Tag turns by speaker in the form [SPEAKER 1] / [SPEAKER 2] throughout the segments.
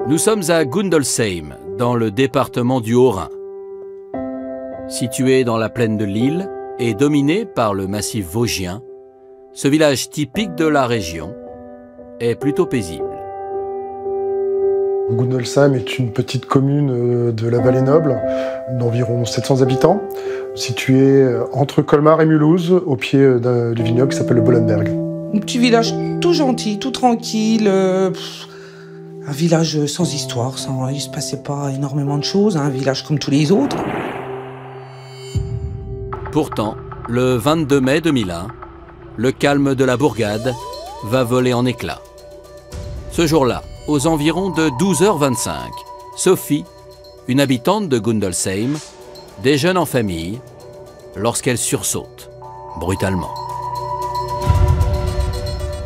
[SPEAKER 1] Nous sommes à Gundolsheim, dans le département du Haut-Rhin. Situé dans la plaine de Lille et dominé par le massif vosgien, ce village typique de la région est plutôt paisible.
[SPEAKER 2] Gundolsheim est une petite commune de la Vallée Noble d'environ 700 habitants, située entre Colmar et Mulhouse, au pied du vignoble qui s'appelle le Bollenberg.
[SPEAKER 3] Un petit village tout gentil, tout tranquille, un village sans histoire, il ne se passait pas énormément de choses, un village comme tous les autres.
[SPEAKER 1] Pourtant, le 22 mai 2001, le calme de la bourgade va voler en éclats. Ce jour-là, aux environs de 12h25, Sophie, une habitante de Gundolsheim, déjeune en famille lorsqu'elle sursaute brutalement.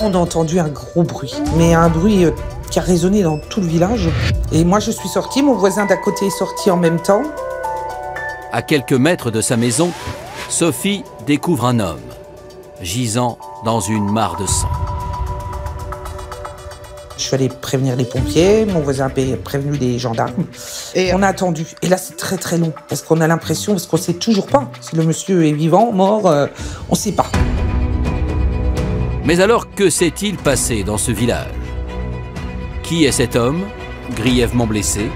[SPEAKER 3] On a entendu un gros bruit, mais un bruit qui a résonné dans tout le village. Et moi je suis sortie, mon voisin d'à côté est sorti en même temps.
[SPEAKER 1] À quelques mètres de sa maison, Sophie découvre un homme, gisant dans une mare de sang.
[SPEAKER 3] Je suis allée prévenir les pompiers, mon voisin a prévenu les gendarmes. Et on a attendu. Et là, c'est très très long. Parce qu'on a l'impression, parce qu'on ne sait toujours pas si le monsieur est vivant, mort, on ne sait pas.
[SPEAKER 1] Mais alors, que s'est-il passé dans ce village? Qui est cet homme, grièvement blessé?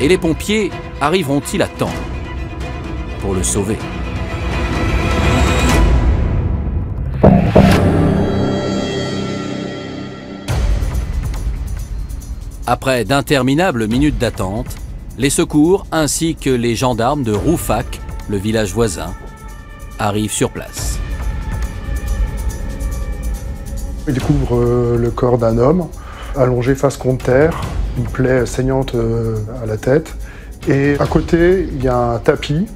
[SPEAKER 1] Et les pompiers arriveront-ils à temps pour le sauver? Après d'interminables minutes d'attente, les secours ainsi que les gendarmes de Rouffach, le village voisin, arrivent sur place.
[SPEAKER 2] Ils découvrent le corps d'un homme, allongé face contre terre, une plaie saignante à la tête. Et à côté, il y a un tapis.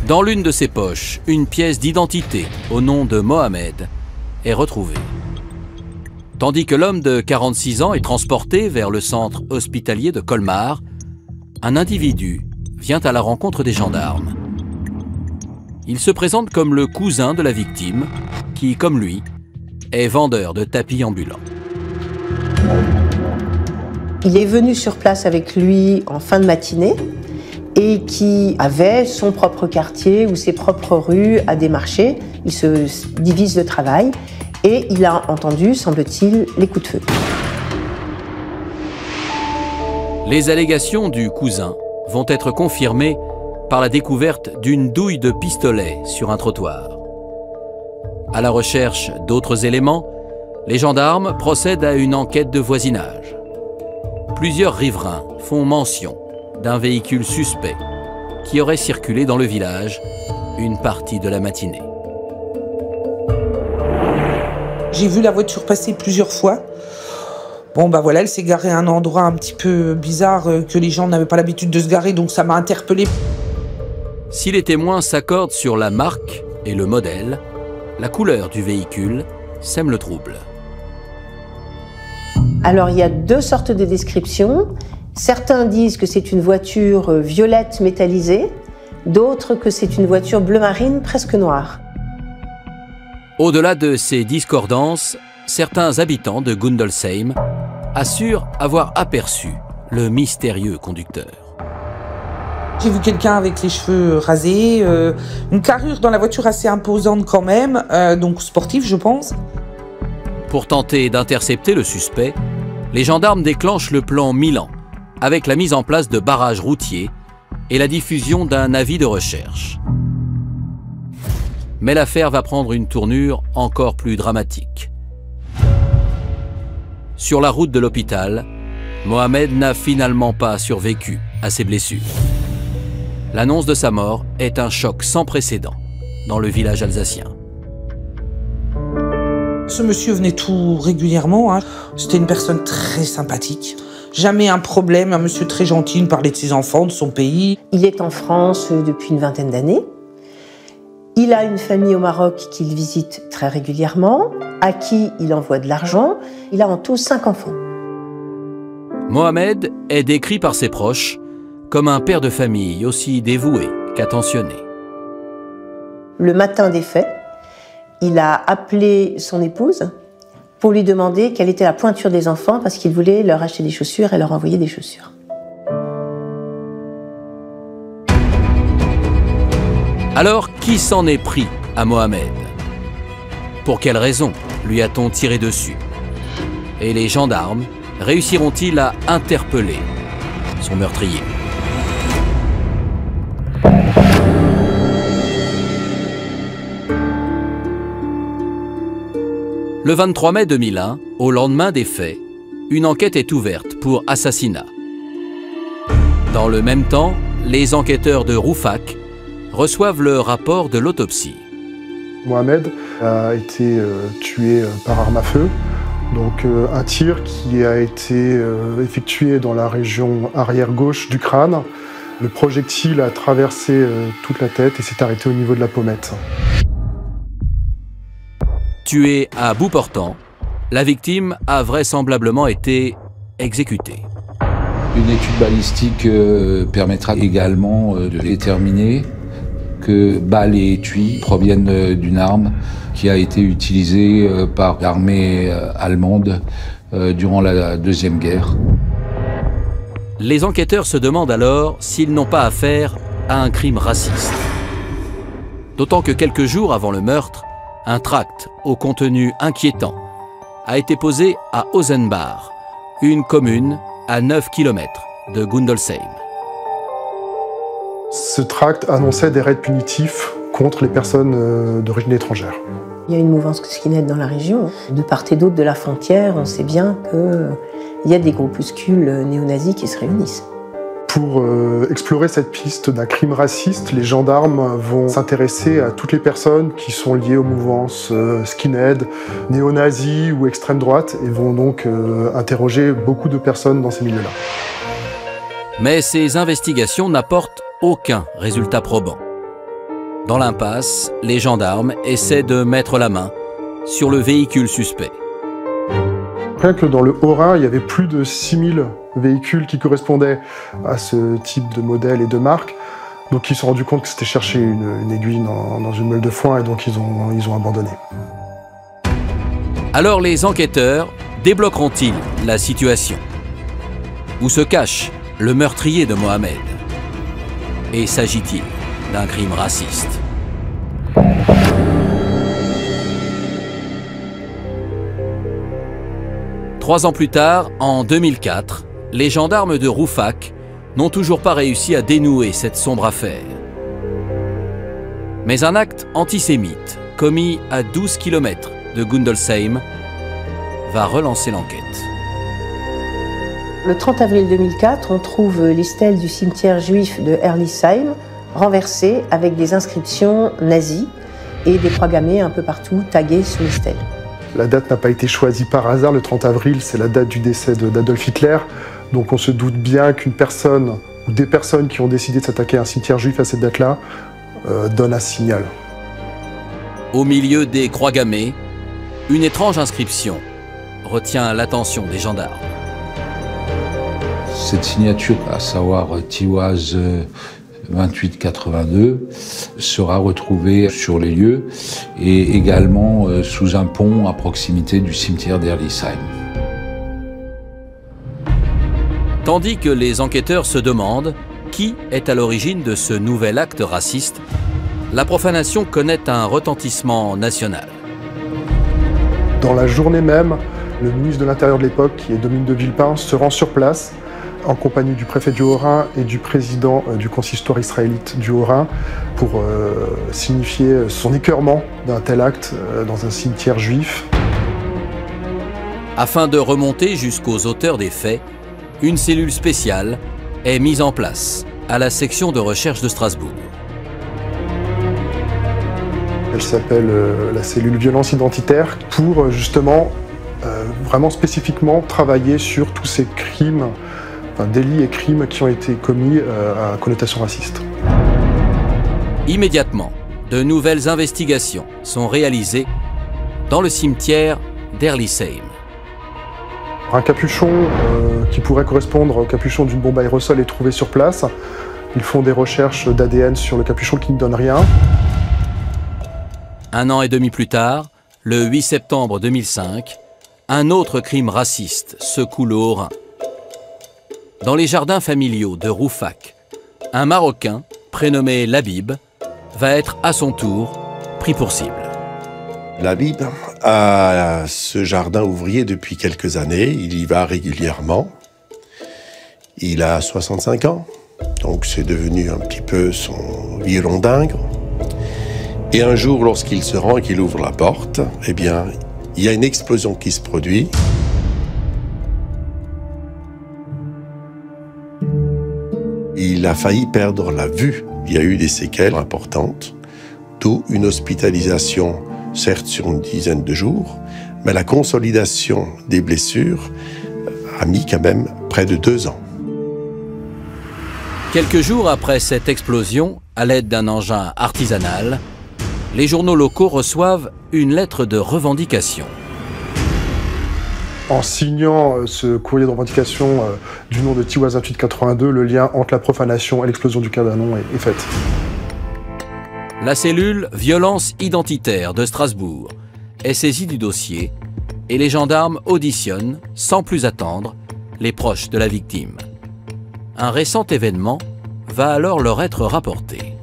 [SPEAKER 1] Dans l'une de ses poches, une pièce d'identité au nom de Mohamed est retrouvée. Tandis que l'homme de 46 ans est transporté vers le centre hospitalier de Colmar, un individu vient à la rencontre des gendarmes. Il se présente comme le cousin de la victime, qui, comme lui, est vendeur de tapis ambulants.
[SPEAKER 4] Il est venu sur place avec lui en fin de matinée et qui avait son propre quartier ou ses propres rues à démarcher. Il se divise le travail. Et il a entendu, semble-t-il, les coups de feu.
[SPEAKER 1] Les allégations du cousin vont être confirmées par la découverte d'une douille de pistolet sur un trottoir. À la recherche d'autres éléments, les gendarmes procèdent à une enquête de voisinage. Plusieurs riverains font mention d'un véhicule suspect qui aurait circulé dans le village une partie de la matinée.
[SPEAKER 3] J'ai vu la voiture passer plusieurs fois. Bon, bah voilà, elle s'est garée à un endroit un petit peu bizarre que les gens n'avaient pas l'habitude de se garer, donc ça m'a interpellée.
[SPEAKER 1] Si les témoins s'accordent sur la marque et le modèle, la couleur du véhicule sème le trouble.
[SPEAKER 4] Alors, il y a deux sortes de descriptions. Certains disent que c'est une voiture violette métallisée, d'autres que c'est une voiture bleu marine presque noire.
[SPEAKER 1] Au-delà de ces discordances, certains habitants de Gundolsheim assurent avoir aperçu le mystérieux conducteur.
[SPEAKER 3] J'ai vu quelqu'un avec les cheveux rasés, une carrure dans la voiture assez imposante quand même, donc sportive je pense.
[SPEAKER 1] Pour tenter d'intercepter le suspect, les gendarmes déclenchent le plan Milan, avec la mise en place de barrages routiers et la diffusion d'un avis de recherche. Mais l'affaire va prendre une tournure encore plus dramatique. Sur la route de l'hôpital, Mohamed n'a finalement pas survécu à ses blessures. L'annonce de sa mort est un choc sans précédent dans le village alsacien.
[SPEAKER 3] Ce monsieur venait tout régulièrement, hein. C'était une personne très sympathique. Jamais un problème, un monsieur très gentil, il me parlait de ses enfants, de son pays.
[SPEAKER 4] Il est en France depuis une vingtaine d'années. Il a une famille au Maroc qu'il visite très régulièrement, à qui il envoie de l'argent. Il a en tout 5 enfants.
[SPEAKER 1] Mohamed est décrit par ses proches comme un père de famille aussi dévoué qu'attentionné.
[SPEAKER 4] Le matin des faits, il a appelé son épouse pour lui demander quelle était la pointure des enfants parce qu'il voulait leur acheter des chaussures et leur envoyer des chaussures.
[SPEAKER 1] Alors, qui s'en est pris à Mohamed? Pour quelle raison lui a-t-on tiré dessus? Et les gendarmes réussiront-ils à interpeller son meurtrier? Le 23 mai 2001, au lendemain des faits, une enquête est ouverte pour assassinat. Dans le même temps, les enquêteurs de Rouffach reçoivent le rapport de l'autopsie.
[SPEAKER 2] Mohamed a été tué par arme à feu, donc un tir qui a été effectué dans la région arrière-gauche du crâne. Le projectile a traversé toute la tête et s'est arrêté au niveau de la pommette.
[SPEAKER 1] Tué à bout portant, la victime a vraisemblablement été exécutée.
[SPEAKER 5] Une étude balistique permettra également de déterminer que balles et étuis proviennent d'une arme qui a été utilisée par l'armée allemande durant la Deuxième Guerre.
[SPEAKER 1] Les enquêteurs se demandent alors s'ils n'ont pas affaire à un crime raciste. D'autant que quelques jours avant le meurtre, un tract au contenu inquiétant a été posé à Osenbach, une commune à 9 km de Gundolsheim.
[SPEAKER 2] Ce tract annonçait des raids punitifs contre les personnes d'origine étrangère.
[SPEAKER 4] Il y a une mouvance skinhead dans la région. De part et d'autre de la frontière, on sait bien qu'il y a des groupuscules néo-nazis qui se réunissent.
[SPEAKER 2] Pour explorer cette piste d'un crime raciste, les gendarmes vont s'intéresser à toutes les personnes qui sont liées aux mouvances skinhead, néo-nazis ou extrême droite et vont donc interroger beaucoup de personnes dans ces milieux-là.
[SPEAKER 1] Mais ces investigations n'apportent aucun résultat probant. Dans l'impasse, les gendarmes essaient de mettre la main sur le véhicule suspect.
[SPEAKER 2] Rien que dans le Haut-Rhin, il y avait plus de 6000 véhicules qui correspondaient à ce type de modèle et de marque. Donc ils se sont rendus compte que c'était chercher une aiguille dans une meule de foin et donc ils ont abandonné.
[SPEAKER 1] Alors les enquêteurs débloqueront-ils la situation? Où se cache le meurtrier de Mohamed? Et s'agit-il d'un crime raciste? Trois ans plus tard, en 2004, les gendarmes de Rouffach n'ont toujours pas réussi à dénouer cette sombre affaire. Mais un acte antisémite, commis à 12 km de Gundolsheim, va relancer l'enquête.
[SPEAKER 4] Le 30 avril 2004, on trouve les stèles du cimetière juif de Herlisheim renversées avec des inscriptions nazies et des croix gammées un peu partout taguées sur les stèles.
[SPEAKER 2] La date n'a pas été choisie par hasard, le 30 avril, c'est la date du décès d'Adolf Hitler. Donc on se doute bien qu'une personne ou des personnes qui ont décidé de s'attaquer à un cimetière juif à cette date-là donnent un signal.
[SPEAKER 1] Au milieu des croix gammées, une étrange inscription retient l'attention des gendarmes.
[SPEAKER 5] Cette signature, à savoir Tiwaz 2882, sera retrouvée sur les lieux et également sous un pont à proximité du cimetière d'Herlisheim.
[SPEAKER 1] Tandis que les enquêteurs se demandent qui est à l'origine de ce nouvel acte raciste, la profanation connaît un retentissement national.
[SPEAKER 2] Dans la journée même, le ministre de l'Intérieur de l'époque, qui est Dominique de Villepin, se rend sur place en compagnie du préfet du Haut-Rhin et du président du consistoire israélite du Haut-Rhin pour signifier son écœurement d'un tel acte dans un cimetière juif.
[SPEAKER 1] Afin de remonter jusqu'aux auteurs des faits, une cellule spéciale est mise en place à la section de recherche de Strasbourg.
[SPEAKER 2] Elle s'appelle la cellule violence identitaire pour justement vraiment spécifiquement travailler sur tous ces crimes, délits et crimes qui ont été commis à connotation raciste.
[SPEAKER 1] Immédiatement, de nouvelles investigations sont réalisées dans le cimetière d'Herlisheim.
[SPEAKER 2] Un capuchon qui pourrait correspondre au capuchon d'une bombe aérosol est trouvé sur place. Ils font des recherches d'ADN sur le capuchon qui ne donnent rien.
[SPEAKER 1] Un an et demi plus tard, le 8 septembre 2005, un autre crime raciste secoue le Haut-Rhin. Dans les jardins familiaux de Rouffach, un Marocain, prénommé Labib, va être à son tour pris pour cible.
[SPEAKER 6] Labib a ce jardin ouvrier depuis quelques années, il y va régulièrement. Il a 65 ans, donc c'est devenu un petit peu son hirondingre. Et un jour, lorsqu'il se rend et qu'il ouvre la porte, eh bien, il y a une explosion qui se produit. Il a failli perdre la vue. Il y a eu des séquelles importantes, d'où une hospitalisation, certes sur une dizaine de jours, mais la consolidation des blessures a mis quand même près de 2 ans.
[SPEAKER 1] Quelques jours après cette explosion, à l'aide d'un engin artisanal, les journaux locaux reçoivent une lettre de revendication.
[SPEAKER 2] En signant ce courrier de revendication du nom de Tiwaz 2882, le lien entre la profanation et l'explosion du cabanon est fait.
[SPEAKER 1] La cellule violence identitaire de Strasbourg est saisie du dossier et les gendarmes auditionnent, sans plus attendre, les proches de la victime. Un récent événement va alors leur être rapporté.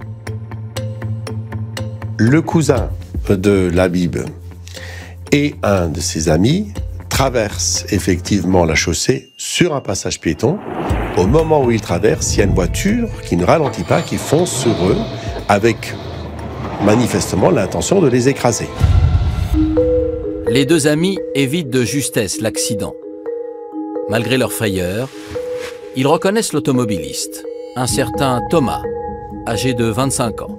[SPEAKER 6] Le cousin de Labib et un de ses amis traversent effectivement la chaussée sur un passage piéton. Au moment où ils traversent, il y a une voiture qui ne ralentit pas, qui fonce sur eux avec manifestement l'intention de les écraser.
[SPEAKER 1] Les deux amis évitent de justesse l'accident. Malgré leur frayeur, ils reconnaissent l'automobiliste, un certain Thomas, âgé de 25 ans.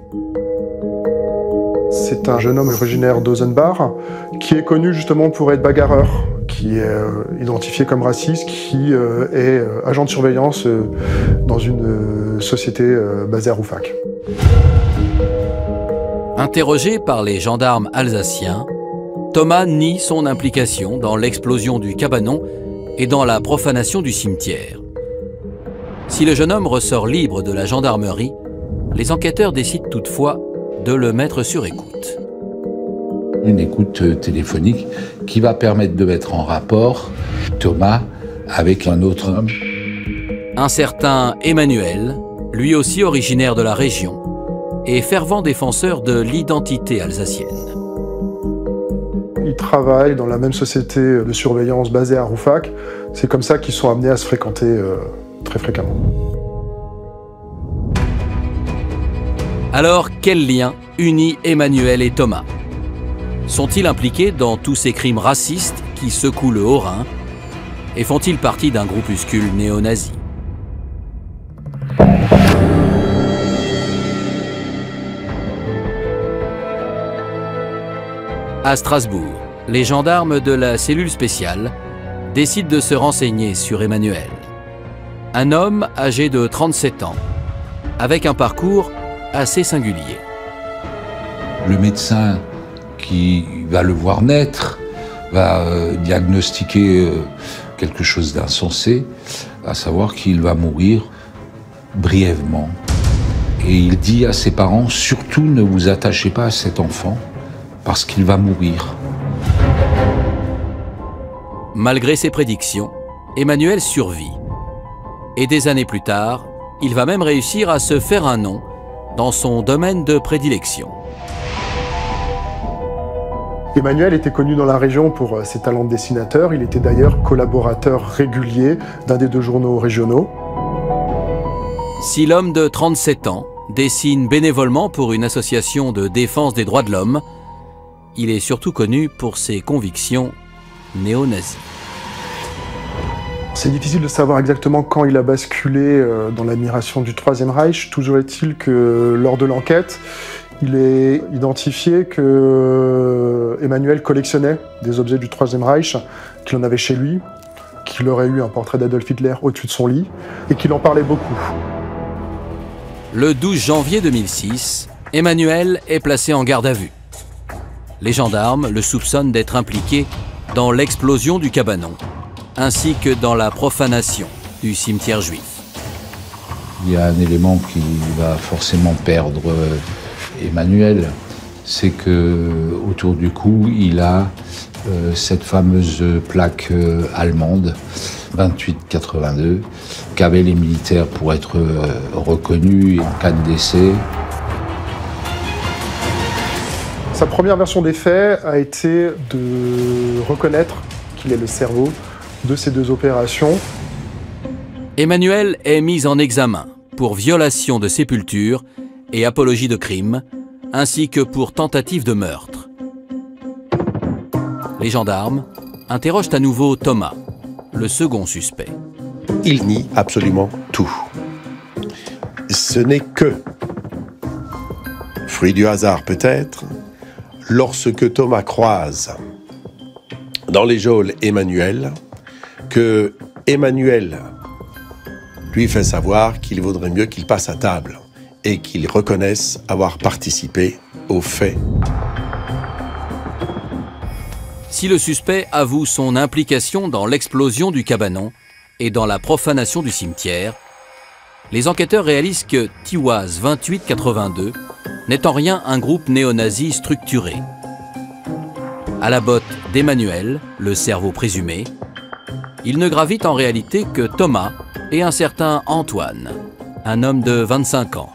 [SPEAKER 2] C'est un jeune homme originaire d'Osenbach qui est connu justement pour être bagarreur, qui est identifié comme raciste, qui est agent de surveillance dans une société basée à Rouffach.
[SPEAKER 1] Interrogé par les gendarmes alsaciens, Thomas nie son implication dans l'explosion du cabanon et dans la profanation du cimetière. Si le jeune homme ressort libre de la gendarmerie, les enquêteurs décident toutefois de le mettre sur écoute.
[SPEAKER 5] Une écoute téléphonique qui va permettre de mettre en rapport Thomas avec un autre homme.
[SPEAKER 1] Un certain Emmanuel, lui aussi originaire de la région, et fervent défenseur de l'identité alsacienne.
[SPEAKER 2] Ils travaillent dans la même société de surveillance basée à Rouffach. C'est comme ça qu'ils sont amenés à se fréquenter très fréquemment.
[SPEAKER 1] Alors, quel lien unit Emmanuel et Thomas? Sont-ils impliqués dans tous ces crimes racistes qui secouent le Haut-Rhin? Et font-ils partie d'un groupuscule néo-nazi? À Strasbourg, les gendarmes de la cellule spéciale décident de se renseigner sur Emmanuel. Un homme âgé de 37 ans, avec un parcours assez singulier.
[SPEAKER 5] Le médecin qui va le voir naître va diagnostiquer quelque chose d'insensé, à savoir qu'il va mourir brièvement. Et il dit à ses parents, surtout ne vous attachez pas à cet enfant, parce qu'il va mourir.
[SPEAKER 1] Malgré ses prédictions, Emmanuel survit. Et des années plus tard, il va même réussir à se faire un nom dans son domaine de prédilection.
[SPEAKER 2] Emmanuel était connu dans la région pour ses talents de dessinateur. Il était d'ailleurs collaborateur régulier d'un des 2 journaux régionaux.
[SPEAKER 1] Si l'homme de 37 ans dessine bénévolement pour une association de défense des droits de l'homme, il est surtout connu pour ses convictions néo-nazies.
[SPEAKER 2] C'est difficile de savoir exactement quand il a basculé dans l'admiration du Troisième Reich. Toujours est-il que lors de l'enquête, il est identifié que Emmanuel collectionnait des objets du Troisième Reich, qu'il en avait chez lui, qu'il aurait eu un portrait d'Adolf Hitler au-dessus de son lit, et qu'il en parlait beaucoup.
[SPEAKER 1] Le 12 janvier 2006, Emmanuel est placé en garde à vue. Les gendarmes le soupçonnent d'être impliqué dans l'explosion du cabanon, ainsi que dans la profanation du cimetière juif.
[SPEAKER 5] Il y a un élément qui va forcément perdre Emmanuel, c'est que autour du cou, il a cette fameuse plaque allemande 2882 qu'avaient les militaires pour être reconnus en cas de décès.
[SPEAKER 2] Sa première version des faits a été de reconnaître qu'il est le cerveau de ces deux opérations.
[SPEAKER 1] Emmanuel est mis en examen pour violation de sépulture et apologie de crime, ainsi que pour tentative de meurtre. Les gendarmes interrogent à nouveau Thomas, le second suspect.
[SPEAKER 6] Il nie absolument tout. Ce n'est que, fruit du hasard peut-être, lorsque Thomas croise dans les geôles Emmanuel, que Emmanuel lui fait savoir qu'il vaudrait mieux qu'il passe à table et qu'il reconnaisse avoir participé aux faits.
[SPEAKER 1] Si le suspect avoue son implication dans l'explosion du cabanon et dans la profanation du cimetière, les enquêteurs réalisent que Tiwaz 2882 n'est en rien un groupe néo-nazi structuré. À la botte d'Emmanuel, le cerveau présumé, il ne gravite en réalité que Thomas et un certain Antoine, un homme de 25 ans.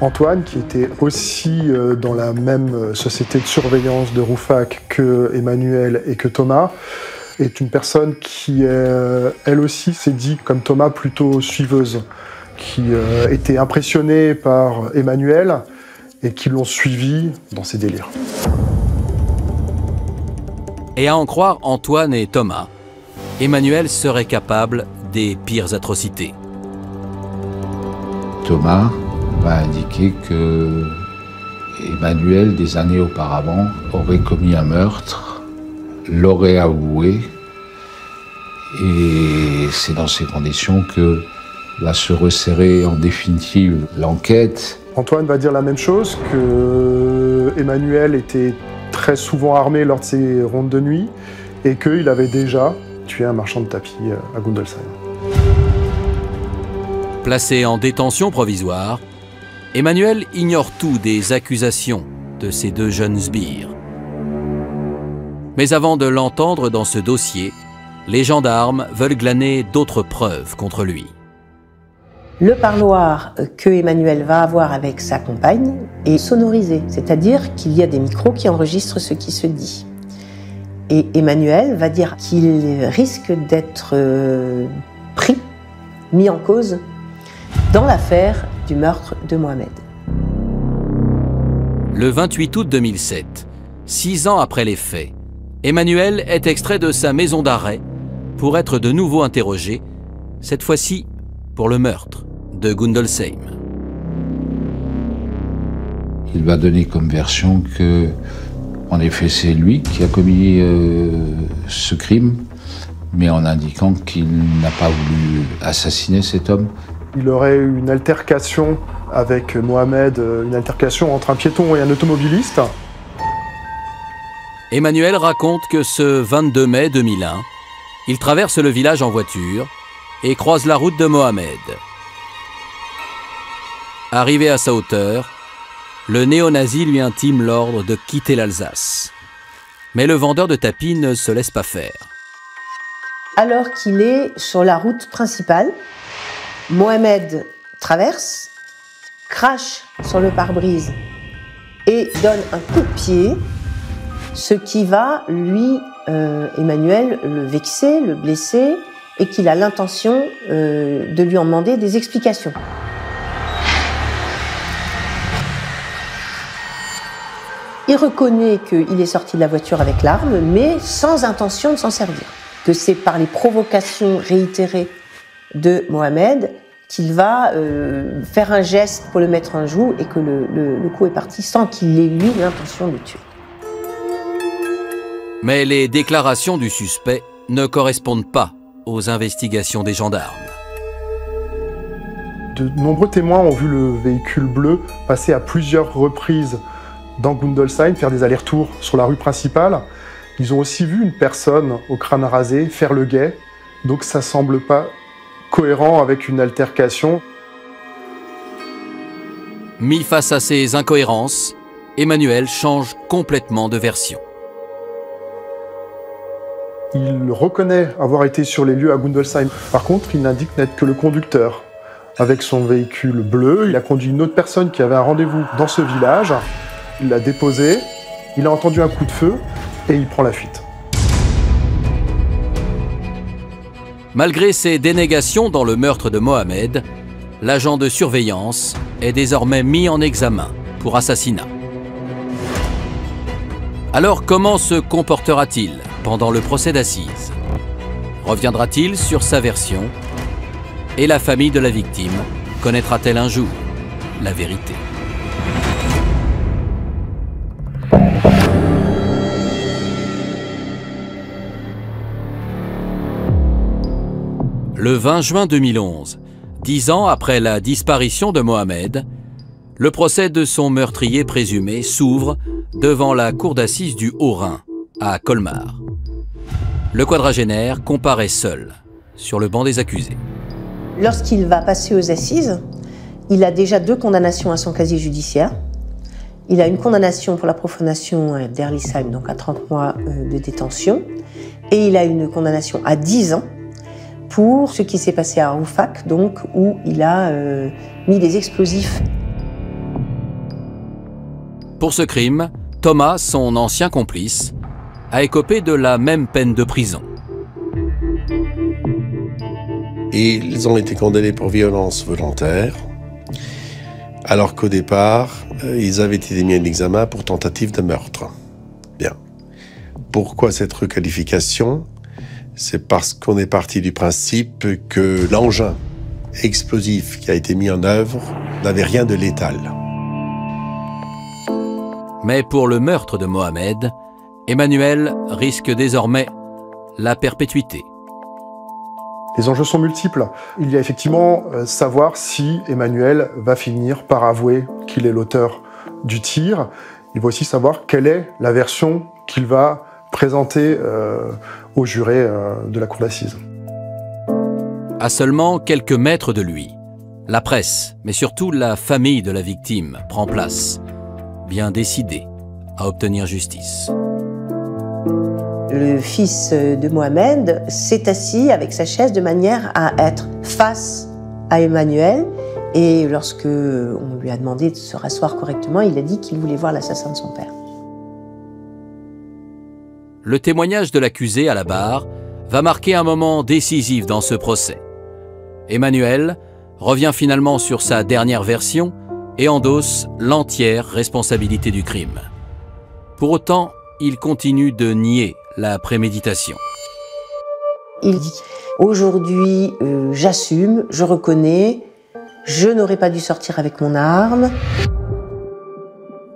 [SPEAKER 2] Antoine, qui était aussi dans la même société de surveillance de Rouffach que Emmanuel et que Thomas, est une personne qui, elle aussi, s'est dit, comme Thomas, plutôt suiveuse, qui était impressionnée par Emmanuel et qui l'ont suivi dans ses délires.
[SPEAKER 1] Et à en croire Antoine et Thomas, Emmanuel serait capable des pires atrocités.
[SPEAKER 5] Thomas va indiquer que Emmanuel, des années auparavant, aurait commis un meurtre, l'aurait avoué, et c'est dans ces conditions que va se resserrer en définitive l'enquête.
[SPEAKER 2] Antoine va dire la même chose, que Emmanuel était très souvent armé lors de ses rondes de nuit et qu'il avait déjà tué un marchand de tapis à Gundolsheim.
[SPEAKER 1] Placé en détention provisoire, Emmanuel ignore tout des accusations de ces deux jeunes sbires. Mais avant de l'entendre dans ce dossier, les gendarmes veulent glaner d'autres preuves contre lui.
[SPEAKER 4] Le parloir que Emmanuel va avoir avec sa compagne est sonorisé, c'est-à-dire qu'il y a des micros qui enregistrent ce qui se dit. Et Emmanuel va dire qu'il risque d'être mis en cause dans l'affaire du meurtre de Mohamed.
[SPEAKER 1] Le 28 août 2007, 6 ans après les faits, Emmanuel est extrait de sa maison d'arrêt pour être de nouveau interrogé, cette fois-ci pour le meurtre de Gundolsheim.
[SPEAKER 5] Il va donner comme version que, en effet, c'est lui qui a commis ce crime, mais en indiquant qu'il n'a pas voulu assassiner cet homme.
[SPEAKER 2] Il aurait eu une altercation avec Mohamed, une altercation entre un piéton et un automobiliste.
[SPEAKER 1] Emmanuel raconte que ce 22 mai 2001, il traverse le village en voiture et croise la route de Mohamed. Arrivé à sa hauteur, le néo-nazi lui intime l'ordre de quitter l'Alsace. Mais le vendeur de tapis ne se laisse pas faire.
[SPEAKER 4] Alors qu'il est sur la route principale, Mohamed traverse, crache sur le pare-brise et donne un coup de pied, ce qui va, lui, Emmanuel, le vexer, le blesser, et qu'il a l'intention de lui en demander des explications. Il reconnaît qu'il est sorti de la voiture avec l'arme, mais sans intention de s'en servir. Que c'est par les provocations réitérées de Mohamed qu'il va faire un geste pour le mettre en joue et que le coup est parti sans qu'il ait eu l'intention de tuer.
[SPEAKER 1] Mais les déclarations du suspect ne correspondent pas aux investigations des gendarmes.
[SPEAKER 2] De nombreux témoins ont vu le véhicule bleu passer à plusieurs reprises dans Gundolsheim, faire des allers-retours sur la rue principale. Ils ont aussi vu une personne au crâne rasé faire le guet, donc ça semble pas cohérent avec une altercation.
[SPEAKER 1] Mis face à ces incohérences, Emmanuel change complètement de version.
[SPEAKER 2] Il reconnaît avoir été sur les lieux à Gundelsheim. Par contre, il n'indique n'être que le conducteur. Avec son véhicule bleu, il a conduit une autre personne qui avait un rendez-vous dans ce village. Il l'a déposé, il a entendu un coup de feu et il prend la fuite.
[SPEAKER 1] Malgré ses dénégations dans le meurtre de Mohamed, l'agent de surveillance est désormais mis en examen pour assassinat. Alors comment se comportera-t-il pendant le procès d'assises? Reviendra-t-il sur sa version? Et la famille de la victime connaîtra-t-elle un jour la vérité? Le 20 juin 2011, 10 ans après la disparition de Mohamed, le procès de son meurtrier présumé s'ouvre devant la cour d'assises du Haut-Rhin, à Colmar. Le quadragénaire comparaît seul sur le banc des accusés.
[SPEAKER 4] Lorsqu'il va passer aux assises, il a déjà 2 condamnations à son casier judiciaire. Il a une condamnation pour la profanation d'Herlisheim, donc à 30 mois de détention, et il a une condamnation à 10 ans pour ce qui s'est passé à Rouffach, donc où il a mis des explosifs.
[SPEAKER 1] Pour ce crime, Thomas, son ancien complice, a écopé de la même peine de prison.
[SPEAKER 6] Et ils ont été condamnés pour violence volontaire, alors qu'au départ, ils avaient été mis en examen pour tentative de meurtre. Bien. Pourquoi cette requalification? C'est parce qu'on est parti du principe que l'engin explosif qui a été mis en œuvre n'avait rien de létal.
[SPEAKER 1] Mais pour le meurtre de Mohamed, Emmanuel risque désormais la perpétuité.
[SPEAKER 2] Les enjeux sont multiples. Il y a effectivement savoir si Emmanuel va finir par avouer qu'il est l'auteur du tir. Il va aussi savoir quelle est la version qu'il va présenter aux jurés de la cour d'assises.
[SPEAKER 1] À seulement quelques mètres de lui, la presse, mais surtout la famille de la victime, prend place, bien décidée à obtenir justice.
[SPEAKER 4] Le fils de Mohamed s'est assis avec sa chaise de manière à être face à Emmanuel. Et lorsque on lui a demandé de se rasseoir correctement, il a dit qu'il voulait voir l'assassin de son père.
[SPEAKER 1] Le témoignage de l'accusé à la barre va marquer un moment décisif dans ce procès. Emmanuel revient finalement sur sa dernière version et endosse l'entière responsabilité du crime. Pour autant, il continue de nier la préméditation.
[SPEAKER 4] Il dit « Aujourd'hui, j'assume, je reconnais, je n'aurais pas dû sortir avec mon arme. »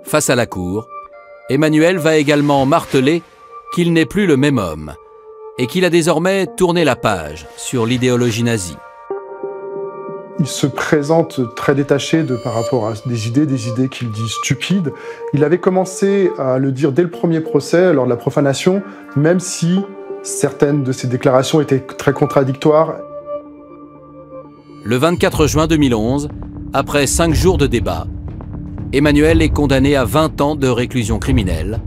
[SPEAKER 1] Face à la cour, Emmanuel va également marteler qu'il n'est plus le même homme et qu'il a désormais tourné la page sur l'idéologie nazie.
[SPEAKER 2] Il se présente très détaché par rapport à des idées qu'il dit stupides. Il avait commencé à le dire dès le premier procès, lors de la profanation, même si certaines de ses déclarations étaient très contradictoires.
[SPEAKER 1] Le 24 juin 2011, après 5 jours de débat, Emmanuel est condamné à 20 ans de réclusion criminelle,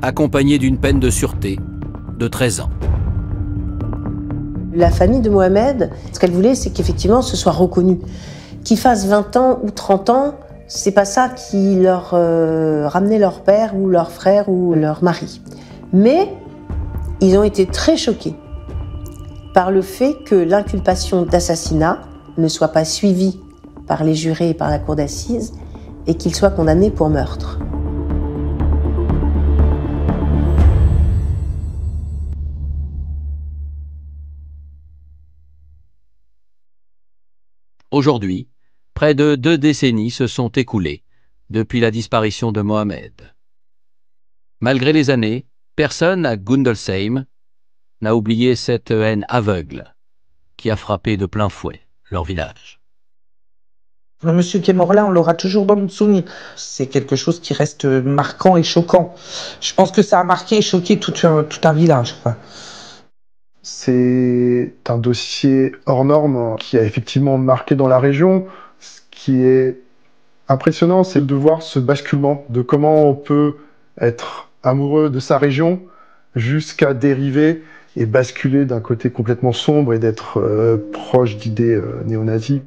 [SPEAKER 1] accompagné d'une peine de sûreté de 13 ans.
[SPEAKER 4] La famille de Mohamed, ce qu'elle voulait, c'est qu'effectivement ce soit reconnu. Qu'ils fassent 20 ans ou 30 ans, c'est pas ça qui leur ramenait leur père ou leur frère ou leur mari. Mais ils ont été très choqués par le fait que l'inculpation d'assassinat ne soit pas suivie par les jurés et par la cour d'assises et qu'ils soient condamnés pour meurtre.
[SPEAKER 1] Aujourd'hui, près de 2 décennies se sont écoulées depuis la disparition de Mohamed. Malgré les années, personne à Gundelsheim n'a oublié cette haine aveugle qui a frappé de plein fouet leur village.
[SPEAKER 3] Le monsieur qui est mort là, on l'aura toujours dans notre souvenir. C'est quelque chose qui reste marquant et choquant. Je pense que ça a marqué et choqué tout un village, quoi.
[SPEAKER 2] C'est un dossier hors norme qui a effectivement marqué dans la région. Ce qui est impressionnant, c'est de voir ce basculement de comment on peut être amoureux de sa région jusqu'à dériver et basculer d'un côté complètement sombre et d'être proche d'idées néo-nazis.